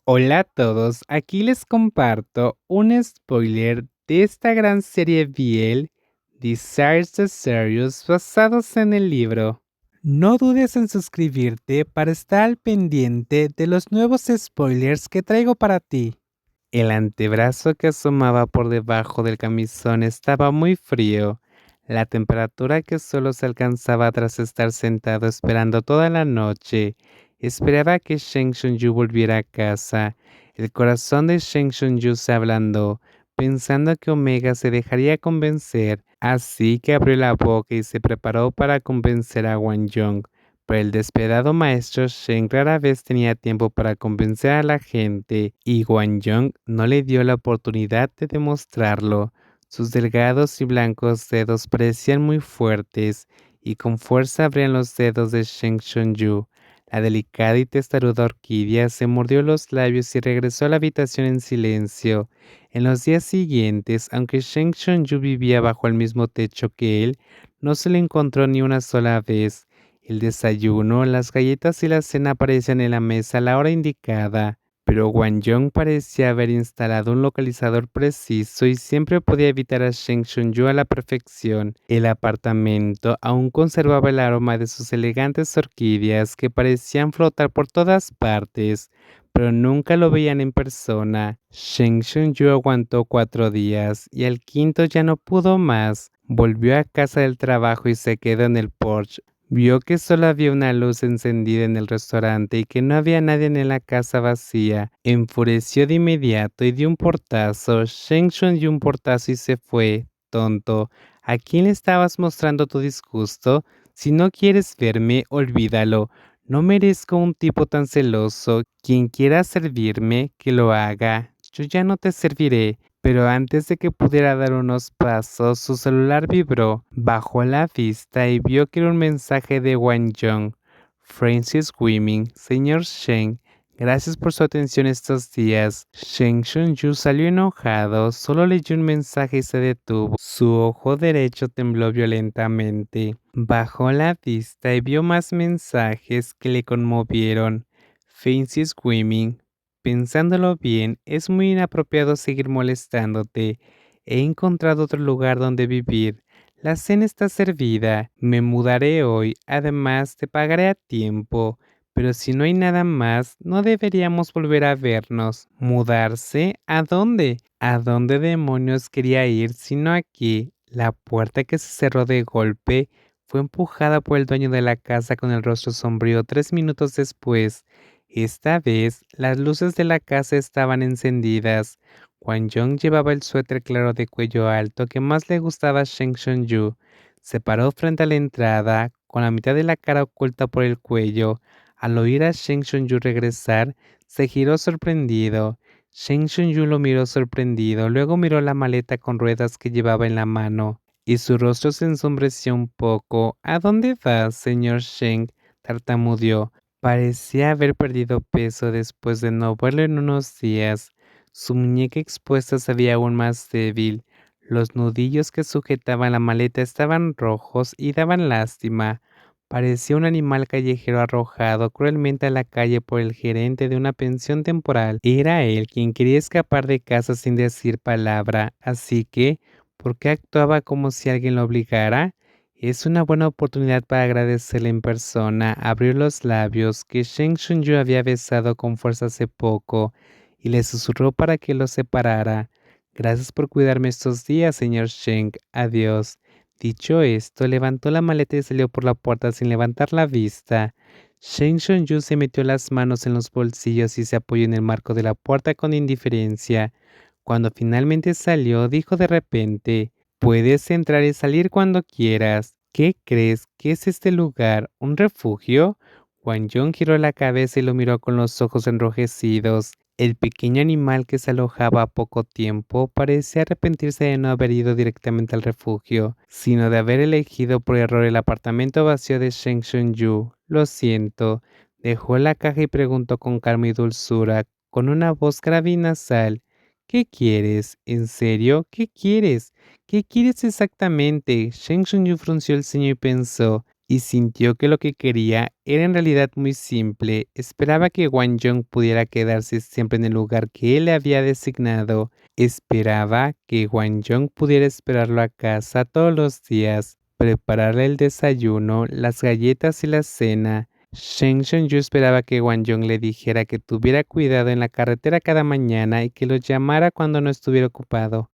Hola a todos, aquí les comparto un spoiler de esta gran serie BL, Desires the Serious, basados en el libro. No dudes en suscribirte para estar al pendiente de los nuevos spoilers que traigo para ti. El antebrazo que asomaba por debajo del camisón estaba muy frío. La temperatura que solo se alcanzaba tras estar sentado esperando toda la noche. Esperaba que Sheng Shunyu volviera a casa. El corazón de Sheng Shunyu se ablandó, pensando que Omega se dejaría convencer. Así que abrió la boca y se preparó para convencer a Wang Yong. Pero el despiadado maestro Shen rara vez tenía tiempo para convencer a la gente, y Wang Yong no le dio la oportunidad de demostrarlo. Sus delgados y blancos dedos parecían muy fuertes, y con fuerza abrían los dedos de Shen Shunyu. La delicada y testaruda orquídea se mordió los labios y regresó a la habitación en silencio. En los días siguientes, aunque Shen Shunyu vivía bajo el mismo techo que él, no se le encontró ni una sola vez. El desayuno, las galletas y la cena aparecían en la mesa a la hora indicada, pero Wang Yong parecía haber instalado un localizador preciso y siempre podía evitar a Sheng Shunyu a la perfección. El apartamento aún conservaba el aroma de sus elegantes orquídeas que parecían flotar por todas partes, pero nunca lo veían en persona. Sheng Shunyu aguantó 4 días y al quinto ya no pudo más. Volvió a casa del trabajo y se quedó en el porche. Vio que solo había una luz encendida en el restaurante y que no había nadie en la casa vacía. Enfureció de inmediato y dio un portazo. Sheng Shun dio un portazo y se fue. Tonto, ¿a quién le estabas mostrando tu disgusto? Si no quieres verme, olvídalo. No merezco un tipo tan celoso. Quien quiera servirme, que lo haga. Yo ya no te serviré. Pero antes de que pudiera dar unos pasos, su celular vibró. Bajó la vista y vio que era un mensaje de Wang Yong. Francis Wiming, señor Shen, gracias por su atención estos días. Shen Shunyu salió enojado, solo leyó un mensaje y se detuvo. Su ojo derecho tembló violentamente. Bajó la vista y vio más mensajes que le conmovieron. Francis Wiming, pensándolo bien, es muy inapropiado seguir molestándote. He encontrado otro lugar donde vivir. La cena está servida. Me mudaré hoy. Además, te pagaré a tiempo. Pero si no hay nada más, no deberíamos volver a vernos. ¿Mudarse? ¿A dónde? ¿A dónde demonios quería ir sino aquí? La puerta que se cerró de golpe fue empujada por el dueño de la casa con el rostro sombrío 3 minutos después. Esta vez, las luces de la casa estaban encendidas. Wang Yong llevaba el suéter claro de cuello alto que más le gustaba a Sheng Shunyu. Se paró frente a la entrada, con la mitad de la cara oculta por el cuello. Al oír a Sheng Shunyu regresar, se giró sorprendido. Sheng Shunyu lo miró sorprendido, luego miró la maleta con ruedas que llevaba en la mano, y su rostro se ensombreció un poco. ¿A dónde vas, señor Sheng?, tartamudeó. Parecía haber perdido peso después de no verlo en unos días. Su muñeca expuesta se veía aún más débil. Los nudillos que sujetaban la maleta estaban rojos y daban lástima. Parecía un animal callejero arrojado cruelmente a la calle por el gerente de una pensión temporal. Era él quien quería escapar de casa sin decir palabra, así que, ¿por qué actuaba como si alguien lo obligara? Es una buena oportunidad para agradecerle en persona. Abrió los labios que Sheng Shunyu había besado con fuerza hace poco y le susurró para que lo separara. Gracias por cuidarme estos días, señor Sheng. Adiós. Dicho esto, levantó la maleta y salió por la puerta sin levantar la vista. Sheng Shunyu se metió las manos en los bolsillos y se apoyó en el marco de la puerta con indiferencia. Cuando finalmente salió, dijo de repente: puedes entrar y salir cuando quieras. ¿Qué crees que es este lugar? ¿Un refugio? Wang Yong giró la cabeza y lo miró con los ojos enrojecidos. El pequeño animal que se alojaba a poco tiempo parecía arrepentirse de no haber ido directamente al refugio, sino de haber elegido por error el apartamento vacío de Sheng Shunyu. Lo siento. Dejó la caja y preguntó con calma y dulzura, con una voz grave y nasal: ¿qué quieres? ¿En serio? ¿Qué quieres? ¿Qué quieres exactamente? Sheng Shunyu frunció el ceño y pensó: y sintió que lo que quería era en realidad muy simple. Esperaba que Wang Jong pudiera quedarse siempre en el lugar que él le había designado. Esperaba que Wang Jong pudiera esperarlo a casa todos los días, prepararle el desayuno, las galletas y la cena. Shen Shengyu esperaba que Wang Jong le dijera que tuviera cuidado en la carretera cada mañana y que lo llamara cuando no estuviera ocupado.